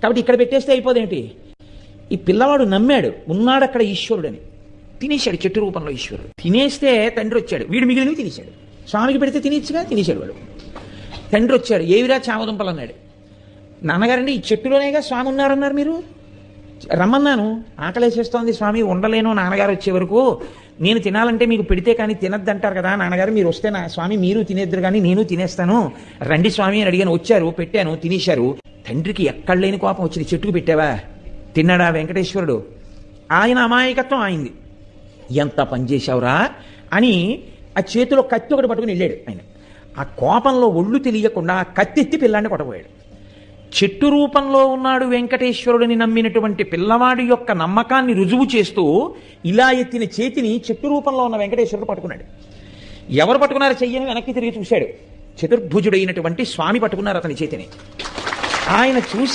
కాబట్టి ఇక్కడ పెట్టేస్తే అయిపోదేంటి? ఈ పిల్లవాడు నమ్మాడు, ఉన్నాడు అక్కడ ఈశ్వరుడని. తినేశాడు చెట్టు రూపంలో ఈశ్వరుడు. తినేస్తే తండ్రి వచ్చాడు, వీడు మిగిలినవి తినేశాడు. స్వామికి పెడితే తినేచ్చుగా, తినేశాడు వాడు. తండ్రి వచ్చాడు, ఏవిరా చామదుంపలు అన్నాడు. నాన్నగారండి ఈ చెట్టులోనేగా స్వామి ఉన్నారన్నారు, మీరు రమ్మన్నాను, ఆకలేసేస్తోంది స్వామి, ఉండలేను నాన్నగారు వచ్చే వరకు, నేను తినాలంటే మీకు పెడితే కానీ తినద్దంటారు కదా నాన్నగారు, మీరు వస్తే నా స్వామి మీరు తినేద్దరు కానీ నేను తినేస్తాను, రండి స్వామి అని అడిగాను. వచ్చారు, పెట్టాను, తినేశారు. తండ్రికి ఎక్కడ లేని కోపం వచ్చింది. చెట్టుకు పెట్టావా, తిన్నాడా వెంకటేశ్వరుడు? ఆయన అమాయకత్వం ఆయింది. ఎంత పనిచేశావురా అని ఆ చేతిలో కత్తి ఒకటి పట్టుకుని వెళ్ళాడు ఆయన. ఆ కోపంలో ఒళ్ళు తెలియకుండా ఆ కత్తి ఎత్తి పిల్లాన్ని కొట్టబోయాడు. చెట్టు రూపంలో ఉన్నాడు వెంకటేశ్వరుడిని నమ్మినటువంటి పిల్లవాడి యొక్క నమ్మకాన్ని రుజువు చేస్తూ ఇలా ఎత్తిన చేతిని చెట్టు రూపంలో ఉన్న వెంకటేశ్వరుడు పట్టుకున్నాడు. ఎవరు పట్టుకున్నారో చెయ్యని వెనక్కి తిరిగి చూశాడు. చతుర్భుజుడైనటువంటి స్వామి పట్టుకున్నారు అతని చేతిని. ఆయన చూసి